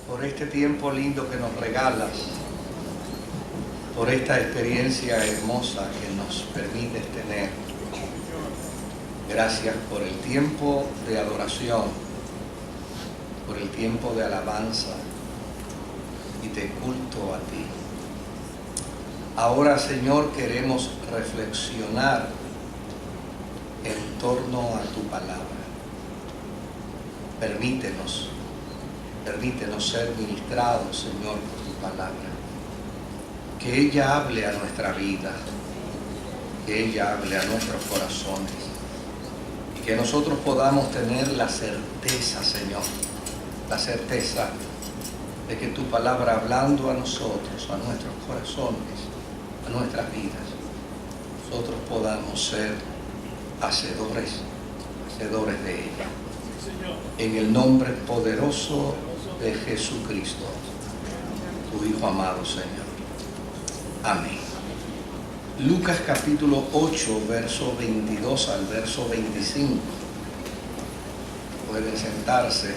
por este tiempo lindo que nos regalas, por esta experiencia hermosa que nos permites tener. Gracias por el tiempo de adoración, por el tiempo de alabanza y de culto a ti. Ahora, Señor, queremos reflexionar en torno a tu palabra. Permítenos ser ministrados, Señor, por tu palabra. Que ella hable a nuestra vida, que ella hable a nuestros corazones y que nosotros podamos tener la certeza, Señor, la certeza de que tu palabra hablando a nosotros, a nuestros corazones, a nuestras vidas, nosotros podamos ser hacedores de ella. En el nombre poderoso de Jesucristo, tu Hijo amado, Señor. Amén. Lucas capítulo 8, verso 22 al verso 25. Pueden sentarse.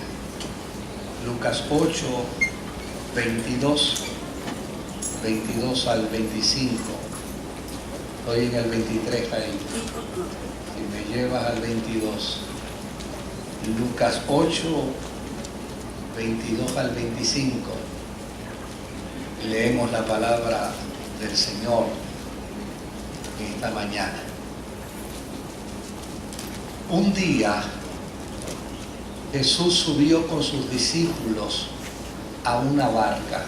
Lucas 8, 22 al 25. Estoy en el 23 ahí. Si me llevas al 22. Lucas 8, 22 al 25. Leemos la palabra del Señor esta mañana. Un día Jesús subió con sus discípulos a una barca.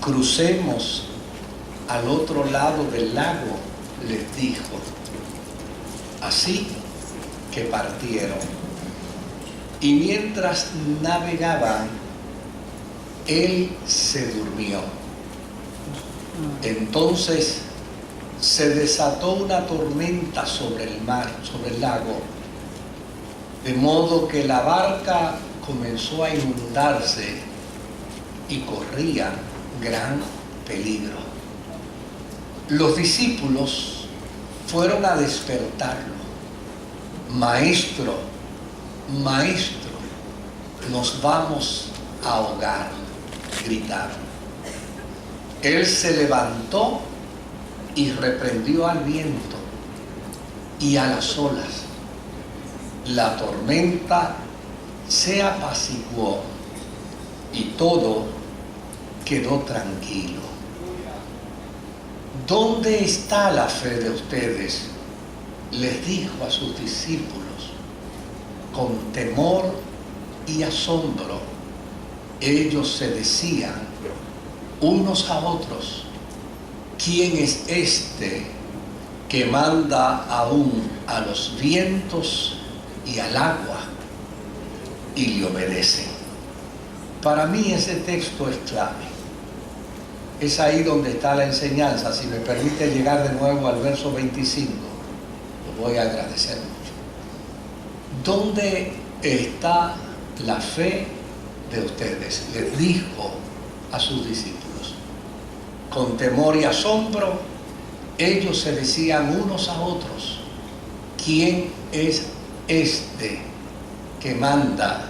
Crucemos al otro lado del lago, les dijo. Así que partieron. Y mientras navegaban, él se durmió. Entonces se desató una tormenta sobre el mar, sobre el lago, de modo que la barca comenzó a inundarse y corría gran peligro. Los discípulos fueron a despertarlo. Maestro, nos vamos a ahogar, gritaron. Él se levantó y reprendió al viento y a las olas. La tormenta se apaciguó y todo quedó tranquilo. ¿Dónde está la fe de ustedes?, les dijo a sus discípulos. Con temor y asombro, ellos se decían unos a otros: ¿quién es este que manda aún a los vientos y al agua y le obedecen? Para mí ese texto es clave. Es ahí donde está la enseñanza. Si me permite llegar de nuevo al verso 25, lo voy a agradecer mucho. ¿Dónde está la fe de ustedes?, les dijo a sus discípulos. Con temor y asombro, ellos se decían unos a otros: ¿quién es este que manda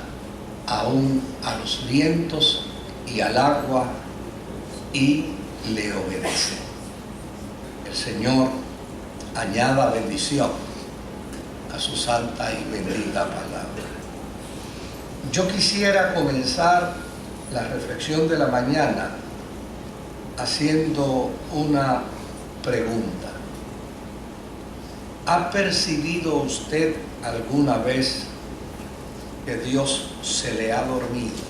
aún a los vientos y al agua y le obedece? El Señor añada bendición a su santa y bendita palabra. Yo quisiera comenzar la reflexión de la mañana haciendo una pregunta. ¿Ha percibido usted alguna vez que Dios se le ha dormido?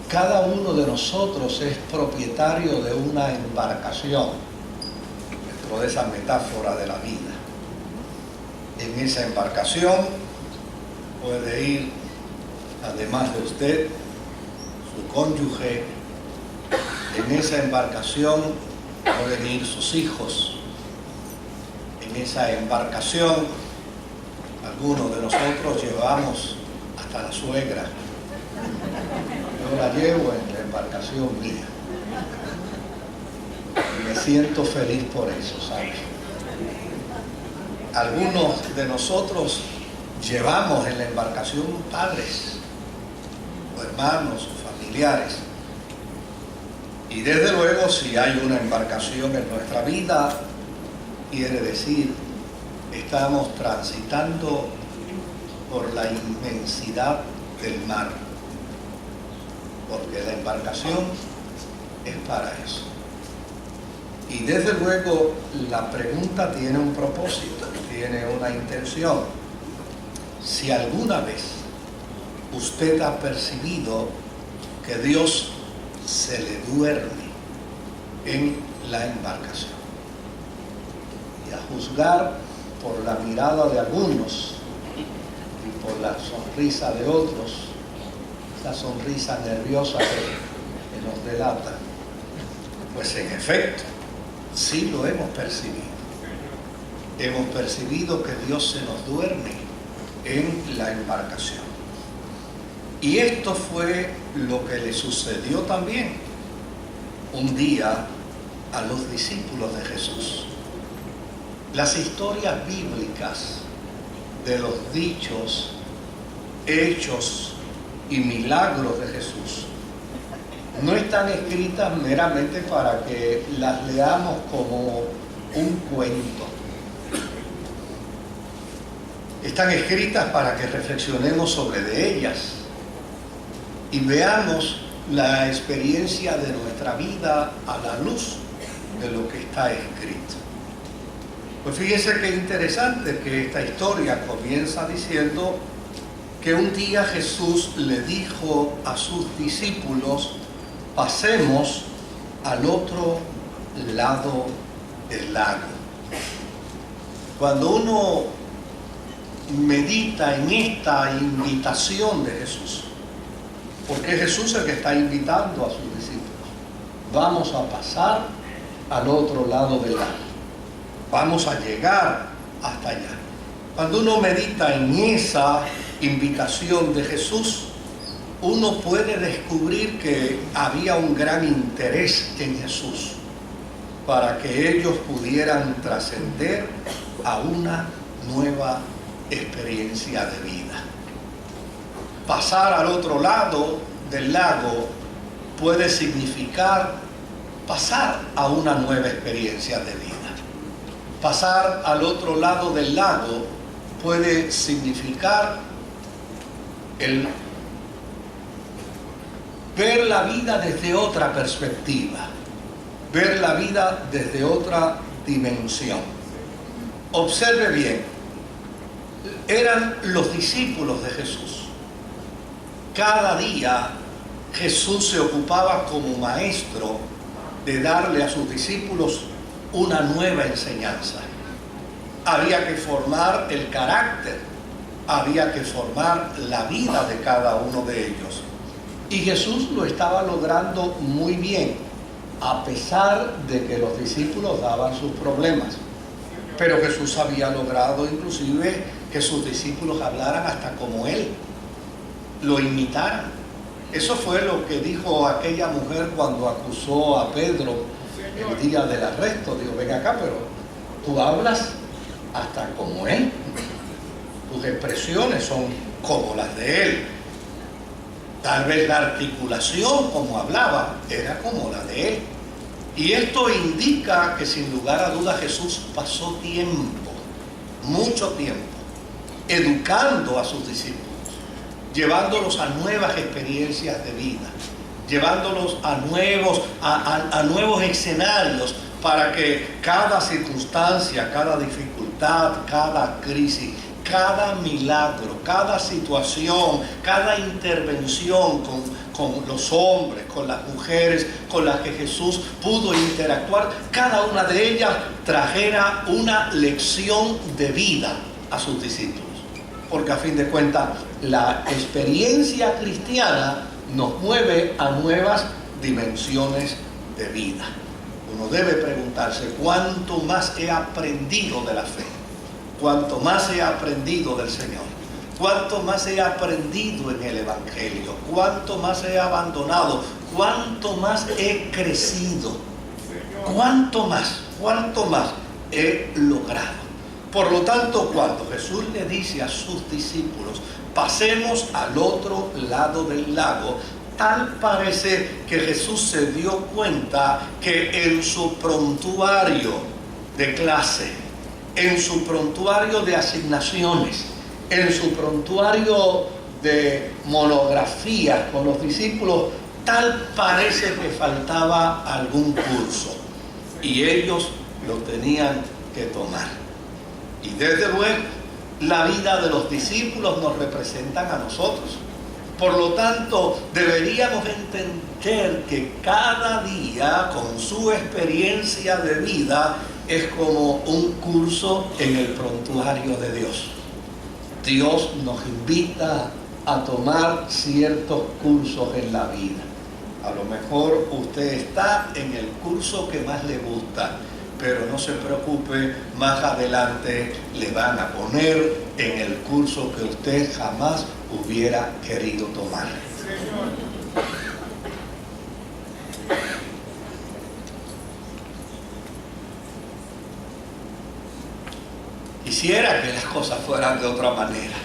Cada uno de nosotros es propietario de una embarcación, dentro de esa metáfora de la vida. En esa embarcación puede ir, además de usted, su cónyuge. En esa embarcación pueden ir sus hijos. En esa embarcación, algunos de nosotros llevamos hasta la suegra. Yo la llevo en la embarcación mía. Y me siento feliz por eso, ¿sabes? Algunos de nosotros llevamos en la embarcación padres, o hermanos, o familiares. Y desde luego, si hay una embarcación en nuestra vida, quiere decir, estamos transitando por la inmensidad del mar. Porque la embarcación es para eso. Y desde luego, la pregunta tiene un propósito, tiene una intención. Si alguna vez usted ha percibido que Dios se le duerme en la embarcación, y a juzgar por la mirada de algunos y por la sonrisa de otros, esa sonrisa nerviosa que nos delata, pues en efecto, sí lo hemos percibido. Hemos percibido que Dios se nos duerme en la embarcación. Y esto fue lo que le sucedió también un día a los discípulos de Jesús. Las historias bíblicas de los dichos, hechos y milagros de Jesús no están escritas meramente para que las leamos como un cuento. Están escritas para que reflexionemos sobre de ellas y veamos la experiencia de nuestra vida a la luz de lo que está escrito. Pues fíjense qué interesante que esta historia comienza diciendo que un día Jesús le dijo a sus discípulos: pasemos al otro lado del lago. Cuando uno medita en esta invitación de Jesús, porque es Jesús el que está invitando a sus discípulos, vamos a pasar al otro lado del lago, vamos a llegar hasta allá. Cuando uno medita en esa invitación de Jesús, uno puede descubrir que había un gran interés en Jesús para que ellos pudieran trascender a una nueva experiencia de vida. Pasar al otro lado del lago puede significar pasar a una nueva experiencia de vida. Pasar al otro lado del lago puede significar el ver la vida desde otra perspectiva, ver la vida desde otra dimensión. Observe bien, eran los discípulos de Jesús. Cada día Jesús se ocupaba como maestro de darle a sus discípulos una nueva enseñanza. Había que formar el carácter, había que formar la vida de cada uno de ellos. Y Jesús lo estaba logrando muy bien, a pesar de que los discípulos daban sus problemas. Pero Jesús había logrado inclusive que sus discípulos hablaran hasta como Él, lo imitaran. Eso fue lo que dijo aquella mujer cuando acusó a Pedro el día del arresto. Dijo: ven acá, pero tú hablas hasta como Él. Tus expresiones son como las de Él. Tal vez la articulación, como hablaba, era como la de Él. Y esto indica que sin lugar a dudas Jesús pasó tiempo, mucho tiempo, educando a sus discípulos, llevándolos a nuevas experiencias de vida, llevándolos a nuevos escenarios para que cada circunstancia, cada dificultad, cada crisis, cada milagro, cada situación, cada intervención con los hombres, con las mujeres con las que Jesús pudo interactuar, cada una de ellas trajera una lección de vida a sus discípulos. Porque a fin de cuentas, la experiencia cristiana nos mueve a nuevas dimensiones de vida. Uno debe preguntarse: ¿cuánto más he aprendido de la fe? ¿Cuánto más he aprendido del Señor? ¿Cuánto más he aprendido en el Evangelio? ¿Cuánto más he abandonado? ¿Cuánto más he crecido? ¿Cuánto más he logrado? Por lo tanto, cuando Jesús le dice a sus discípulos, pasemos al otro lado del lago, tal parece que Jesús se dio cuenta que en su prontuario de clase, en su prontuario de asignaciones, en su prontuario de monografías con los discípulos, tal parece que faltaba algún curso y ellos lo tenían que tomar. Y desde luego, la vida de los discípulos nos representan a nosotros. Por lo tanto, deberíamos entender que cada día, con su experiencia de vida, es como un curso en el prontuario de Dios. Dios nos invita a tomar ciertos cursos en la vida. A lo mejor usted está en el curso que más le gusta, pero no se preocupe, más adelante le van a poner en el curso que usted jamás hubiera querido tomar. Quisiera que las cosas fueran de otra manera,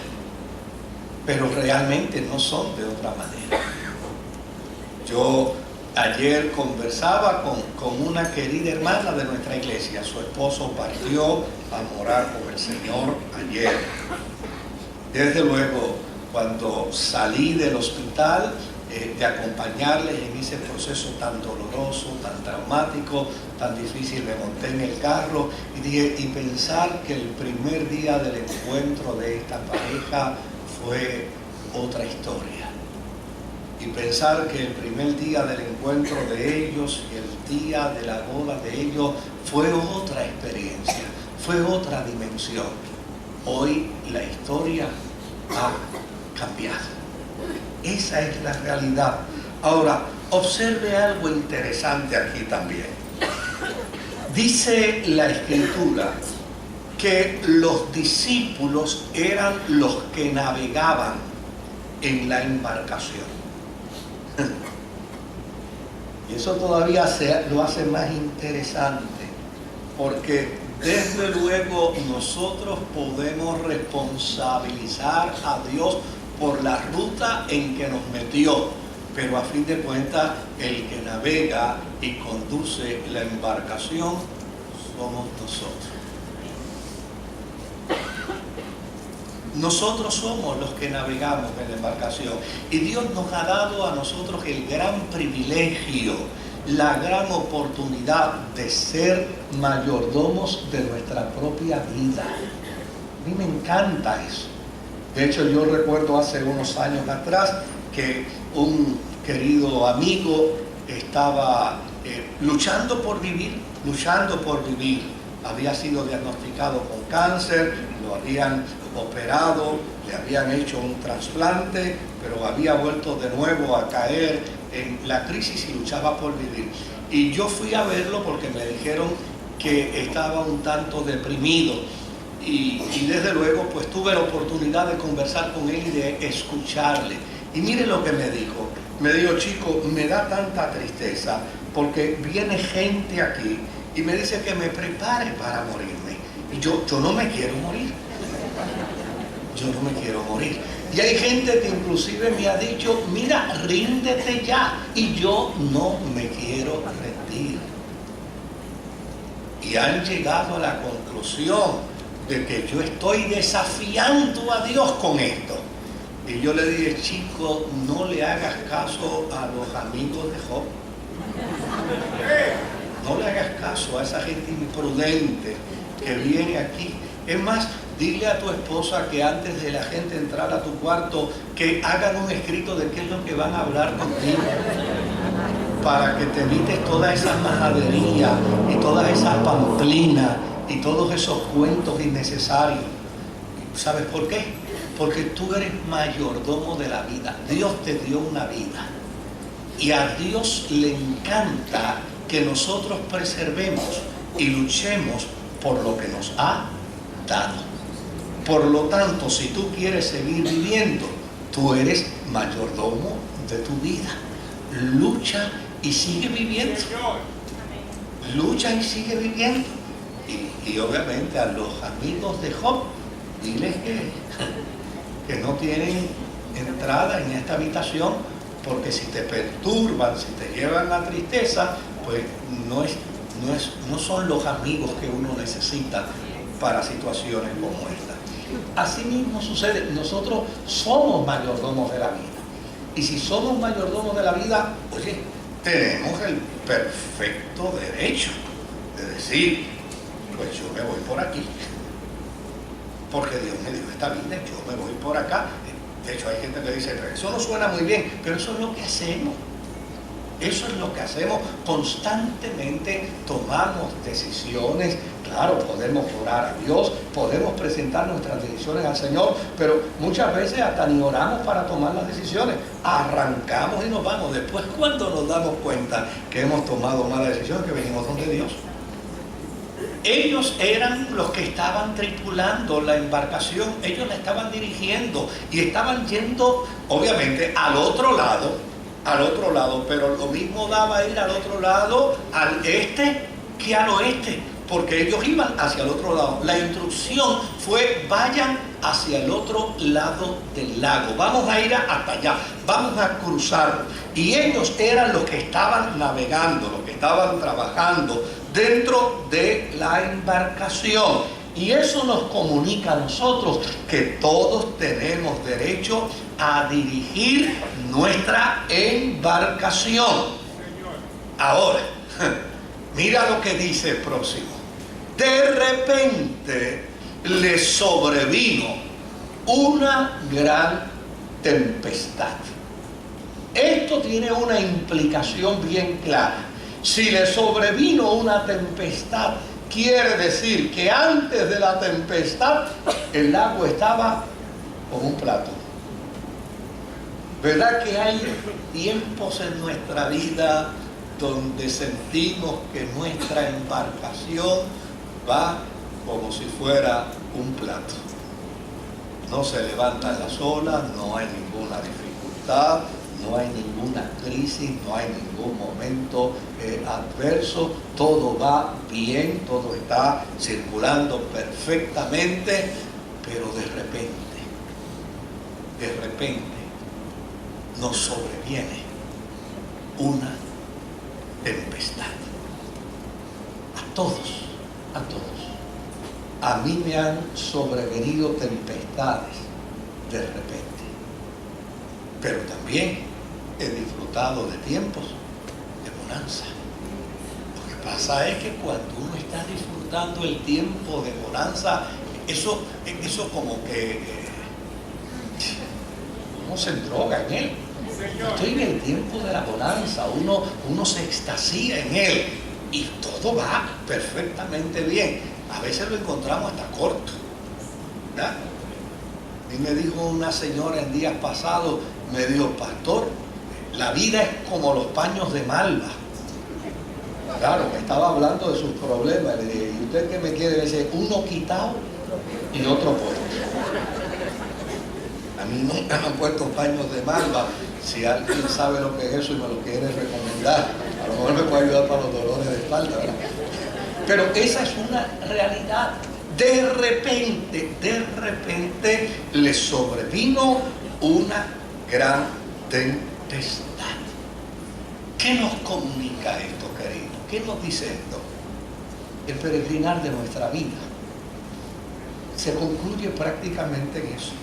pero realmente no son de otra manera. Yo ayer conversaba con una querida hermana de nuestra iglesia. Su esposo partió a morar con el Señor ayer. Desde luego, cuando salí del hospital, de acompañarles en ese proceso tan doloroso, tan traumático, tan difícil, me monté en el carro y dije, y pensar que el primer día del encuentro de esta pareja fue otra historia. Y pensar que el primer día del encuentro de ellos y el día de la boda de ellos fue otra experiencia, fue otra dimensión. Hoy la historia ha cambiado. Esa es la realidad. Ahora, observe algo interesante aquí también. Dice la Escritura que los discípulos eran los que navegaban en la embarcación. Y eso todavía lo hace más interesante, porque desde luego nosotros podemos responsabilizar a Dios por la ruta en que nos metió, pero a fin de cuentas el que navega y conduce la embarcación somos nosotros. Nosotros somos los que navegamos en la embarcación y Dios nos ha dado a nosotros el gran privilegio, la gran oportunidad de ser mayordomos de nuestra propia vida. A mí me encanta eso. De hecho, yo recuerdo hace unos años atrás que un querido amigo estaba luchando por vivir. Había sido diagnosticado con cáncer, lo habían operado, le habían hecho un trasplante, pero había vuelto de nuevo a caer en la crisis y luchaba por vivir. Y yo fui a verlo porque me dijeron que estaba un tanto deprimido. Y desde luego pues tuve la oportunidad de conversar con él y de escucharle. Y mire lo que me dijo. Me dijo, chico, me da tanta tristeza porque viene gente aquí y me dice que me prepare para morirme. Y yo no me quiero morir. Yo no me quiero morir. Y hay gente que inclusive me ha dicho, mira, ríndete ya. Y yo no me quiero rendir. Y han llegado a la conclusión de que yo estoy desafiando a Dios con esto. Y yo le dije, chico, no le hagas caso a los amigos de Job. No le hagas caso a esa gente imprudente que viene aquí. Es más, dile a tu esposa que antes de la gente entrar a tu cuarto, que hagan un escrito de qué es lo que van a hablar contigo, para que te evites todas esas majaderías y todas esas pamplinas y todos esos cuentos innecesarios. ¿Sabes por qué? Porque tú eres mayordomo de la vida. Dios te dio una vida. Y a Dios le encanta que nosotros preservemos y luchemos por lo que nos ha dado. Por lo tanto, si tú quieres seguir viviendo, tú eres mayordomo de tu vida. Lucha y sigue viviendo. Lucha y sigue viviendo. Y obviamente a los amigos de Job, diles que no tienen entrada en esta habitación, porque si te perturban, si te llevan la tristeza, pues no son los amigos que uno necesita para situaciones como esta. Así mismo sucede, nosotros somos mayordomos de la vida. Y si somos mayordomos de la vida, oye, tenemos el perfecto derecho de decir, pues yo me voy por aquí, porque Dios me dio esta vida, yo me voy por acá. De hecho, hay gente que dice, pero eso no suena muy bien, pero eso es lo que hacemos. Eso es lo que hacemos constantemente. Tomamos decisiones. Claro, podemos orar a Dios, podemos presentar nuestras decisiones al Señor, pero muchas veces hasta ni oramos para tomar las decisiones. Arrancamos y nos vamos. Después, cuando nos damos cuenta que hemos tomado malas decisiones, que venimos donde Dios. Ellos eran los que estaban tripulando la embarcación, ellos la estaban dirigiendo y estaban yendo, obviamente, al otro lado, pero lo mismo daba ir al otro lado, al este, que al oeste, porque ellos iban hacia el otro lado. La instrucción fue, vayan hacia el otro lado del lago, vamos a ir hasta allá, vamos a cruzar. Y ellos eran los que estaban navegando, los que estaban trabajando dentro de la embarcación. Y eso nos comunica a nosotros que todos tenemos derecho a dirigir nuestra embarcación. Ahora, mira lo que dice el próximo. De repente le sobrevino una gran tempestad. Esto tiene una implicación bien clara. Si le sobrevino una tempestad, quiere decir que antes de la tempestad el agua estaba como un plato. ¿Verdad que hay tiempos en nuestra vida donde sentimos que nuestra embarcación va como si fuera un plato? No se levantan las olas, no hay ninguna dificultad, no hay ninguna crisis, no hay ningún momento adverso, todo va bien, todo está circulando perfectamente, pero de repente nos sobreviene una tempestad. A todos. A mí me han sobrevenido tempestades de repente, pero también he disfrutado de tiempos de bonanza. Lo que pasa es que cuando uno está disfrutando el tiempo de bonanza, eso como que uno se droga en él. Estoy en el tiempo de la bonanza, uno se extasía en él y todo va perfectamente bien. A veces lo encontramos hasta corto, ¿verdad? Y me dijo una señora en días pasados, me dijo, pastor, la vida es como los paños de Malva. Claro, me estaba hablando de sus problemas. Le dije, ¿y usted qué me quiere decir? Uno quitado y otro puesto. A mí nunca me han puesto paños de Malva. Si alguien sabe lo que es eso y me lo quiere recomendar, a lo mejor me puede ayudar para los dolores de espalda, ¿verdad? Pero esa es una realidad. De repente le sobrevino una gran tempestad. ¿Qué nos comunica esto, querido? ¿Qué nos dice esto? El peregrinar de nuestra vida se concluye prácticamente en eso,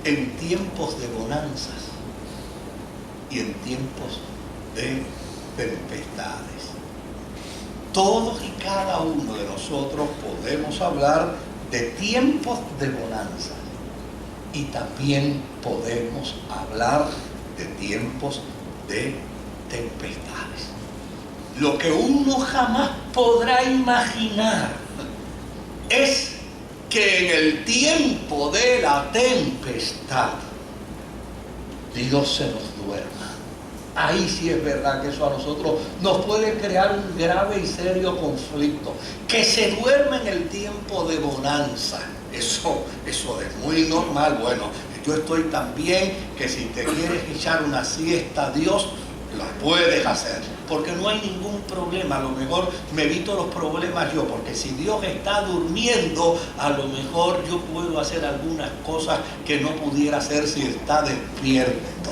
en tiempos de bonanzas y en tiempos de tempestades. Todos y cada uno de nosotros podemos hablar de tiempos de bonanza y también podemos hablar de tiempos de tempestades. Lo que uno jamás podrá imaginar es que en el tiempo de la tempestad Dios se nos duerma. Ahí sí es verdad que eso a nosotros nos puede crear un grave y serio conflicto. Que se duerma en el tiempo de bonanza, eso es muy normal. Bueno, yo estoy tan bien que si te quieres echar una siesta, Dios, Las puedes hacer, porque no hay ningún problema. A lo mejor me evito los problemas yo, porque si Dios está durmiendo, a lo mejor yo puedo hacer algunas cosas que no pudiera hacer si está despierto,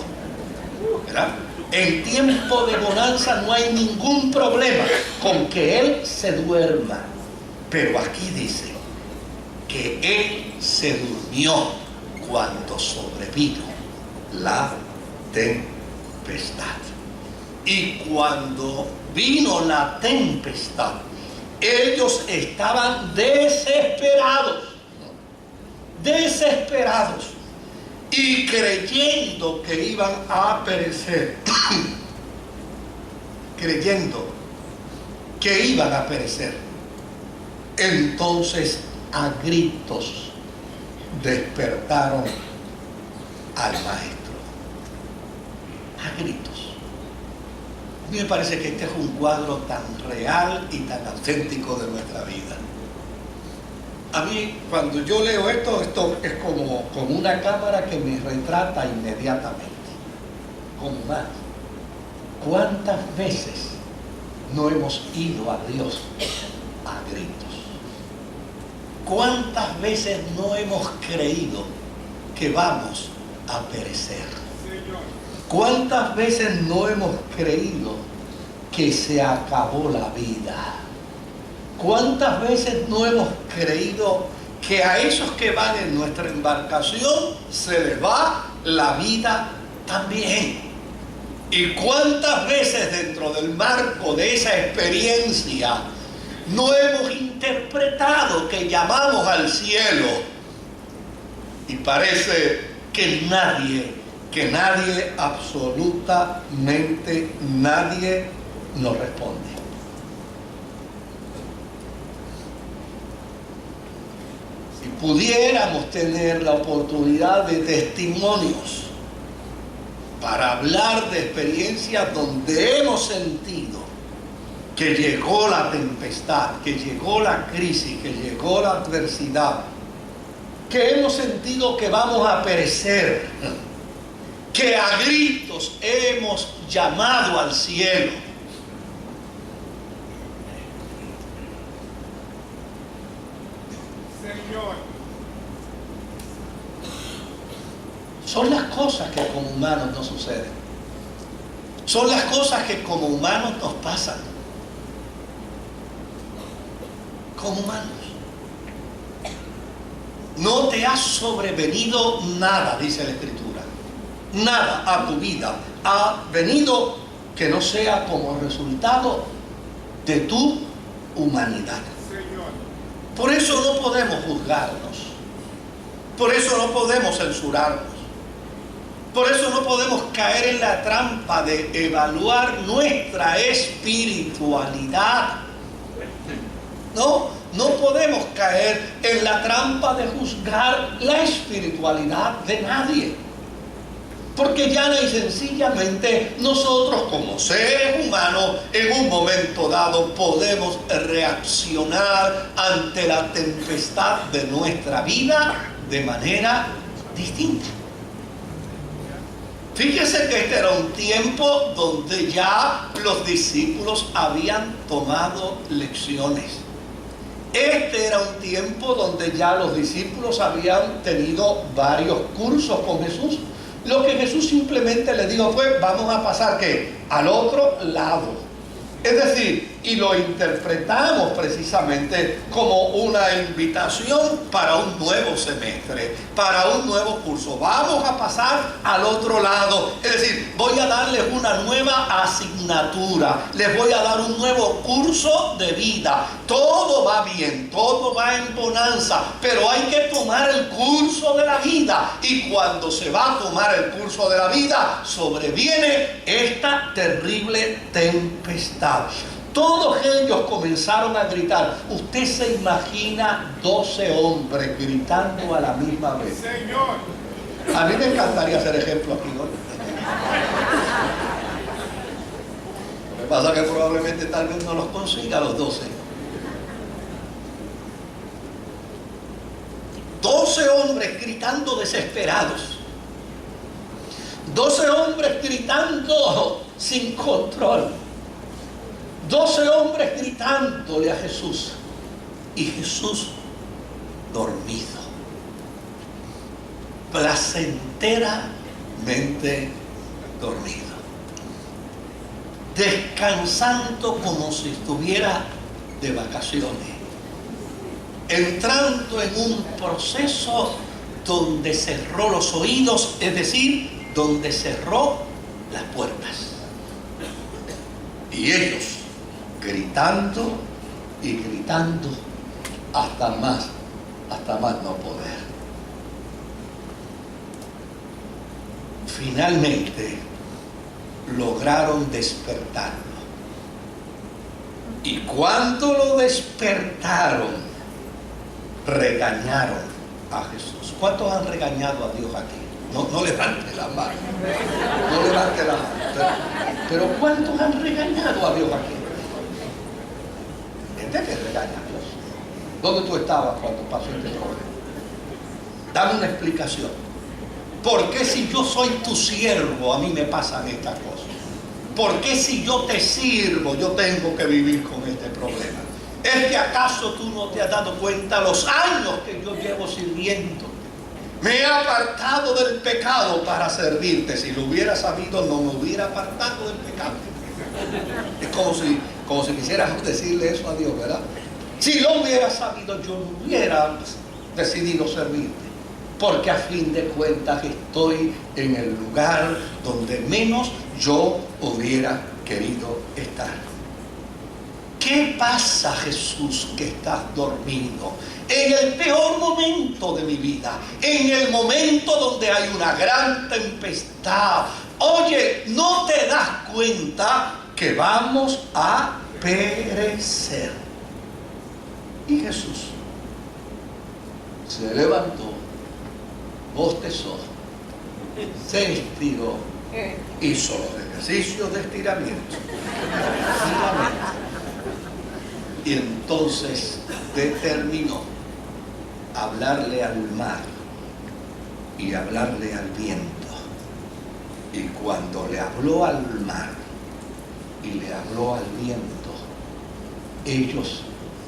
¿verdad? En tiempo de bonanza no hay ningún problema con que Él se duerma. Pero aquí dice que Él se durmió cuando sobrevino la tempestad. Y cuando vino la tempestad, ellos estaban desesperados, y creyendo que iban a perecer, entonces a gritos despertaron al maestro, a gritos. A mí me parece que este es un cuadro tan real y tan auténtico de nuestra vida. A mí, cuando yo leo esto es como una cámara que me retrata inmediatamente. Como más. ¿Cuántas veces no hemos ido a Dios a gritos? ¿Cuántas veces no hemos creído que vamos a perecer? ¿Cuántas veces no hemos creído que se acabó la vida? ¿Cuántas veces no hemos creído que a esos que van en nuestra embarcación se les va la vida también? ¿Y cuántas veces dentro del marco de esa experiencia no hemos interpretado que llamamos al cielo y parece que nadie, absolutamente nadie nos responde? Si pudiéramos tener la oportunidad de testimonios para hablar de experiencias donde hemos sentido que llegó la tempestad, que llegó la crisis, que llegó la adversidad, que hemos sentido que vamos a perecer, que a gritos hemos llamado al cielo. Señor. Son las cosas que como humanos nos suceden. Son las cosas que como humanos nos pasan. Como humanos. No te ha sobrevenido nada, dice la Escritura. Nada a tu vida ha venido que no sea como resultado de tu humanidad. Por eso no podemos juzgarnos. Por eso no podemos censurarnos. Por eso no podemos caer en la trampa de evaluar nuestra espiritualidad. No podemos caer en la trampa de juzgar la espiritualidad de nadie. Porque llana y sencillamente nosotros como seres humanos en un momento dado podemos reaccionar ante la tempestad de nuestra vida de manera distinta. Fíjese que este era un tiempo donde ya los discípulos habían tomado lecciones. Este era un tiempo donde ya los discípulos habían tenido varios cursos con Jesús. Lo que Jesús simplemente le dijo fue, vamos a pasar ¿qué? Al otro lado. Es decir, y lo interpretamos precisamente como una invitación para un nuevo semestre, para un nuevo curso. Vamos a pasar al otro lado. Es decir, voy a darles una nueva asignatura. Les voy a dar un nuevo curso de vida. Todo va bien, todo va en bonanza, pero hay que tomar el curso de la vida. Y cuando se va a tomar el curso de la vida, sobreviene esta terrible tempestad. Todos ellos comenzaron a gritar. Usted se imagina 12 hombres gritando a la misma vez. Señor. A mí me encantaría hacer ejemplo aquí, ¿no? Lo que pasa es que probablemente tal vez no los consiga los 12. 12 hombres gritando desesperados. 12 hombres gritando sin control. 12 hombres gritándole a Jesús y Jesús dormido, placenteramente dormido, descansando como si estuviera de vacaciones, entrando en un proceso donde cerró los oídos, es decir, donde cerró las puertas. Y ellos gritando y gritando hasta más no poder. Finalmente lograron despertarlo. Y cuando lo despertaron, regañaron a Jesús. ¿Cuántos han regañado a Dios aquí? No levante la mano. No levante la mano. Pero ¿cuántos han regañado a Dios aquí? Gente que regaña a Dios. ¿Dónde tú estabas cuando pasó este problema? Dame una explicación. ¿Por qué si yo soy tu siervo a mí me pasan estas cosas? ¿Por qué si yo te sirvo yo tengo que vivir con este problema? ¿Es que acaso tú no te has dado cuenta los años que yo llevo sirviendo? Me he apartado del pecado para servirte. Si lo hubiera sabido, no me hubiera apartado del pecado. Es como si quisiéramos decirle eso a Dios, ¿verdad? Si lo hubiera sabido, yo no hubiera decidido servirte. Porque a fin de cuentas estoy en el lugar donde menos yo hubiera querido estar. ¿Qué pasa, Jesús, que estás dormido? En el peor momento de mi vida, en el momento donde hay una gran tempestad. Oye, ¿no te das cuenta que vamos a perecer? Y Jesús se levantó, bostezó, se estiró, hizo los ejercicios de estiramiento. Y entonces determinó hablarle al mar y hablarle al viento. Y cuando le habló al mar y le habló al viento, ellos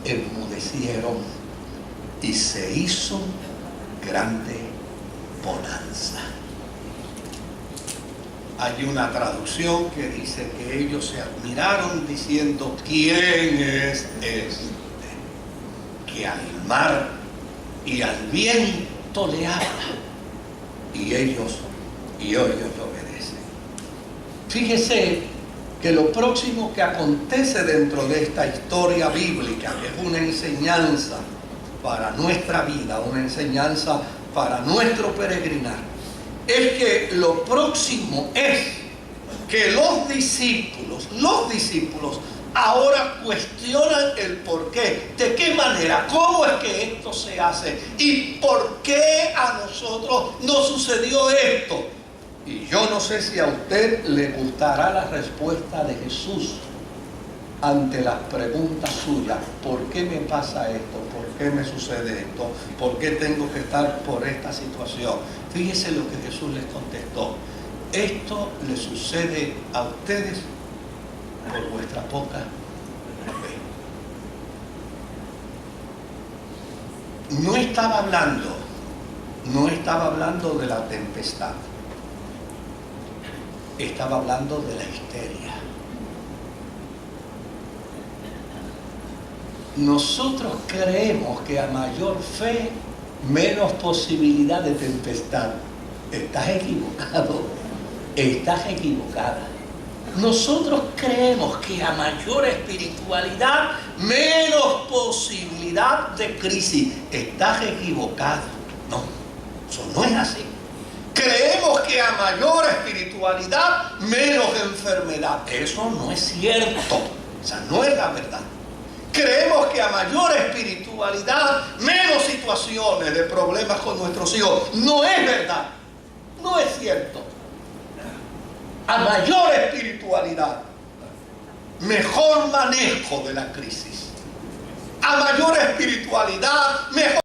enmudecieron y se hizo grande bonanza. Hay una traducción que dice que ellos se admiraron diciendo: ¿quién es este que al mar y al viento le habla? Y ellos le obedecen. Fíjese que lo próximo que acontece dentro de esta historia bíblica, que es una enseñanza para nuestra vida, una enseñanza para nuestro peregrinar, es que lo próximo es que los discípulos ahora cuestionan el por qué, de qué manera, cómo es que esto se hace y por qué a nosotros nos sucedió esto. Y yo no sé si a usted le gustará la respuesta de Jesús ante las preguntas suyas: ¿por qué me pasa esto? ¿Por qué me sucede esto? ¿Por qué tengo que estar por esta situación? Fíjese lo que Jesús les contestó: esto le sucede a ustedes por vuestra poca fe. No estaba hablando de la tempestad, estaba hablando de la histeria. Nosotros creemos que a mayor fe, menos posibilidad de tempestad. Estás equivocado, estás equivocada. Nosotros creemos que a mayor espiritualidad, menos posibilidad de crisis. Estás equivocado. No, eso no es así. Creemos que a mayor espiritualidad, menos enfermedad. Eso no es cierto. O sea, no es la verdad. Creemos que a mayor espiritualidad, menos situaciones de problemas con nuestros hijos. No es verdad. No es cierto. A mayor espiritualidad, mejor manejo de la crisis. A mayor espiritualidad, mejor